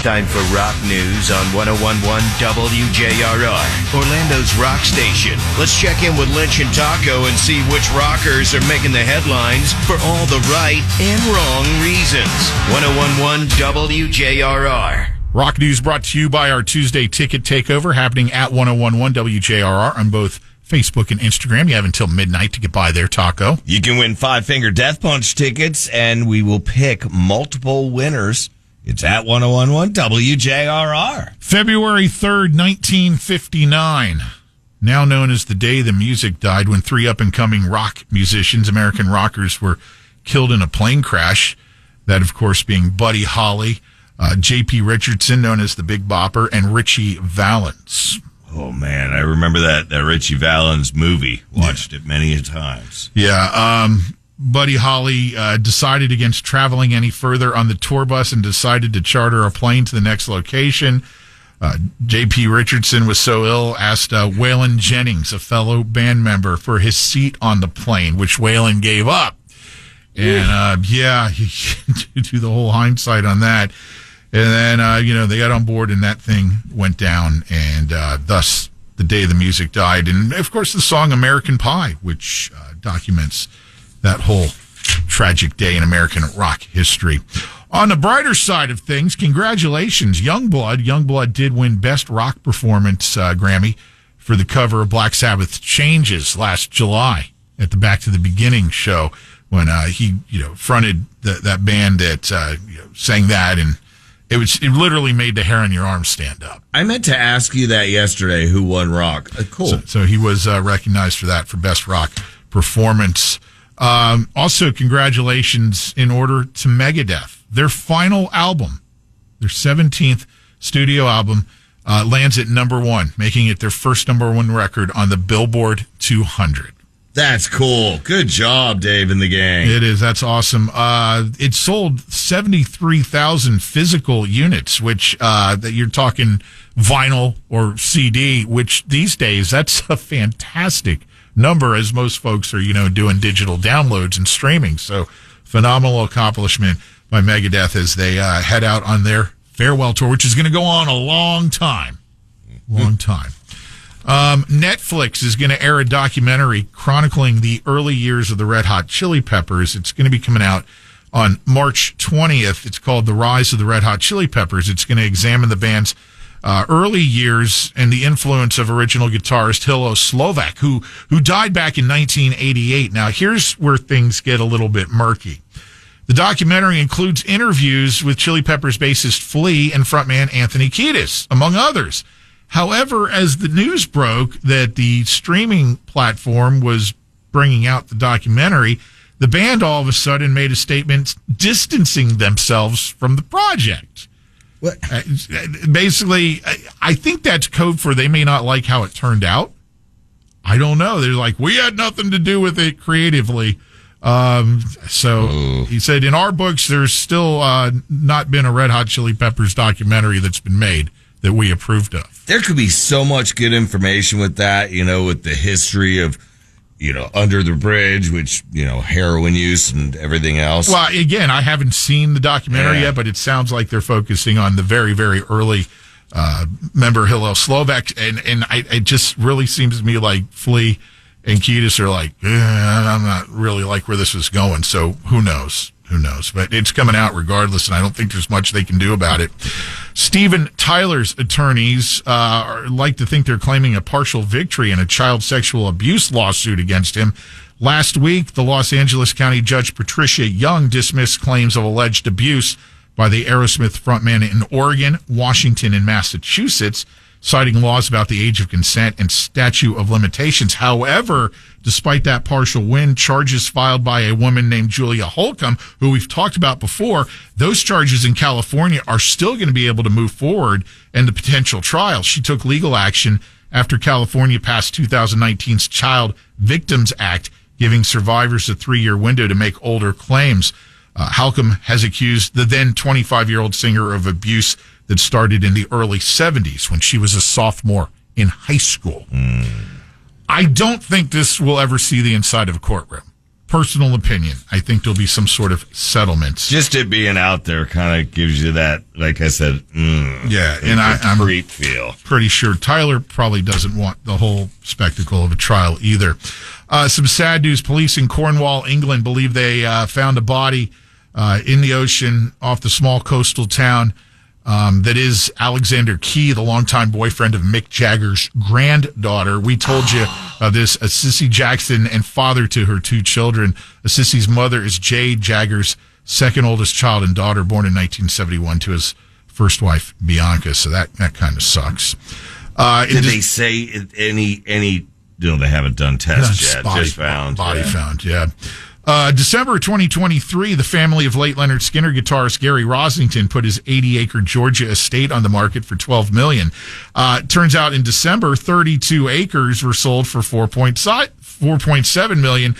Time for rock news on 101.1 WJRR, Orlando's rock station. Let's check in with Lynch and Taco and see which rockers are making the headlines for all the right and wrong reasons. 101.1 WJRR. Rock news brought to you by our Tuesday ticket takeover happening at 101.1 WJRR on both Facebook and Instagram. You have until midnight to get by there, Taco. You can win Five Finger Death Punch tickets, and we will pick multiple winners. It's at 101.1 WJRR. February 3rd, 1959. Now known as the day the music died, when three up-and-coming rock musicians, American rockers, were killed in a plane crash. That, of course, being Buddy Holly, J.P. Richardson, known as the Big Bopper, and Ritchie Valens. Oh, man, I remember that Ritchie Valens movie. Watched it many times. Yeah, Buddy Holly decided against traveling any further on the tour bus and decided to charter a plane to the next location. J.P. Richardson was so ill, asked Waylon Jennings, a fellow band member, for his seat on the plane, which Waylon gave up. And, you do the whole hindsight on that. And then, they got on board and that thing went down, and thus the day the music died. And, of course, the song American Pie, which documents that whole tragic day in American rock history. On the brighter side of things, congratulations, Yungblud. Yungblud did win Best Rock Performance Grammy for the cover of Black Sabbath's Changes last July at the Back to the Beginning show when he fronted that band that sang that, and it literally made the hair on your arm stand up. I meant to ask you that yesterday, who won rock. Cool. So he was recognized for that, for Best Rock Performance. Also, congratulations in order to Megadeth. Their final album, their 17th studio album, lands at number one, making it their first number one record on the Billboard 200. That's cool. Good job, Dave and the gang. It is. That's awesome. It sold 73,000 physical units, which that you're talking vinyl or CD, which these days, that's a fantastic number, as most folks are, doing digital downloads and streaming. So phenomenal accomplishment by Megadeth as they head out on their farewell tour, which is going to go on a long time. Netflix is going to air a documentary chronicling the early years of the Red Hot Chili Peppers. It's going to be coming out on March 20th. It's called The Rise of the Red Hot Chili Peppers. It's going to examine the band's early years and the influence of original guitarist Hilo Slovak, who died back in 1988. Now, here's where things get a little bit murky. The documentary includes interviews with Chili Peppers bassist Flea and frontman Anthony Kiedis, among others. However, as the news broke that the streaming platform was bringing out the documentary, the band all of a sudden made a statement distancing themselves from the project. What? Basically, I think that's code for they may not like how it turned out. I don't know. They're like, we had nothing to do with it creatively. He said, in our books, there's still not been a Red Hot Chili Peppers documentary that's been made that we approved of. There could be so much good information with that, with the history of, Under the Bridge, which, heroin use and everything else. Well, again, I haven't seen the documentary yet, but it sounds like they're focusing on the very, very early member Hilo Slovak, and it just really seems to me like Flea and Kiedis are like, I'm not really like where this is going, so who knows? But it's coming out regardless, and I don't think there's much they can do about it. Steven Tyler's attorneys like to think they're claiming a partial victory in a child sexual abuse lawsuit against him. Last week, the Los Angeles County Judge Patricia Young dismissed claims of alleged abuse by the Aerosmith frontman in Oregon, Washington, and Massachusetts, citing laws about the age of consent and statute of limitations. However, despite that partial win, charges filed by a woman named Julia Holcomb, who we've talked about before, those charges in California are still going to be able to move forward in the potential trial. She took legal action after California passed 2019's Child Victims Act, giving survivors a 3-year window to make older claims. Holcomb has accused the then 25-year-old singer of abuse that started in the early 70s when she was a sophomore in high school. I don't think this will ever see the inside of a courtroom. personal opinion. I think there'll be some sort of settlement. Just it being out there kind of gives you that, like I said, and I'm creep feel. Pretty sure Tyler probably doesn't want the whole spectacle of a trial either. Some sad news. Police in Cornwall, England, believe they found a body in the ocean off the small coastal town that is Alexander Key, the longtime boyfriend of Mick Jagger's granddaughter. We told you this, Sissy Jackson, and father to her 2 children. Sissy's mother is Jade Jagger's second oldest child and daughter, born in 1971 to his first wife, Bianca. So that kind of sucks. Did they say any? No, they haven't done tests yet. Just found. Body found, yeah. December 2023, the family of late Leonard Skinner guitarist Gary Rosington put his 80-acre Georgia estate on the market for $12 million. Turns out in December, 32 acres were sold for $4.7 million,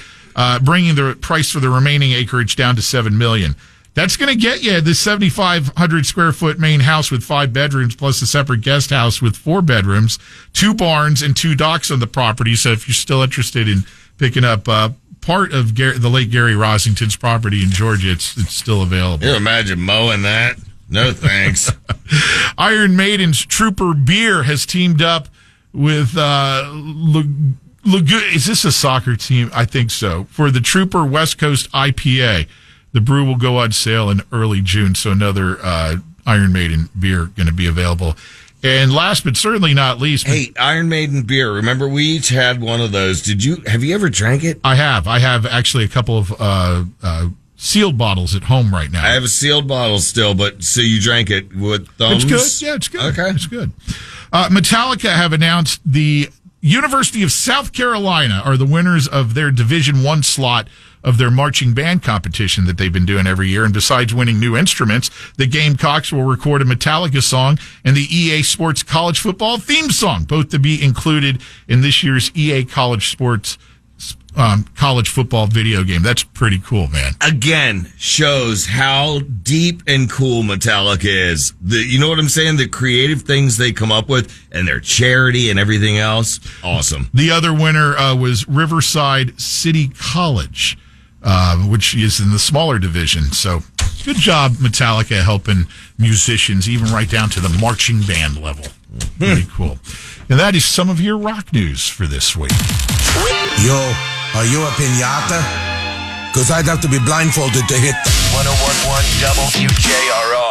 bringing the price for the remaining acreage down to $7 million. That's going to get you the 7,500 square foot main house with 5 bedrooms plus a separate guest house with 4 bedrooms, 2 barns, and 2 docks on the property. So if you're still interested in picking up part of the late Gary Rosington's property in Georgia, it's still available. You imagine mowing that? No thanks. Iron Maiden's Trooper Beer has teamed up with Lagoon. Is this a soccer team? I think so. For the Trooper West Coast IPA. The brew will go on sale in early June, so another Iron Maiden beer going to be available. And last but certainly not least... Hey, Iron Maiden beer. Remember, we each had one of those. Have you ever drank it? I have. I have actually a couple of sealed bottles at home right now. I have a sealed bottle still, but so you drank it with thumbs? It's good. Yeah, it's good. Okay. It's good. Metallica have announced the University of South Carolina are the winners of their Division I slot of their marching band competition that they've been doing every year. And besides winning new instruments, the Gamecocks will record a Metallica song and the EA Sports College Football theme song, both to be included in this year's EA College Sports college football video game. That's pretty cool, man. Again, shows how deep and cool Metallica is. You know what I'm saying? The creative things they come up with and their charity and everything else. Awesome. The other winner was Riverside City College, which is in the smaller division. So good job, Metallica, helping musicians even right down to the marching band level. Pretty cool. And that is some of your rock news for this week. Yo, are you a piñata? Because I'd have to be blindfolded to hit 1011 WJRR.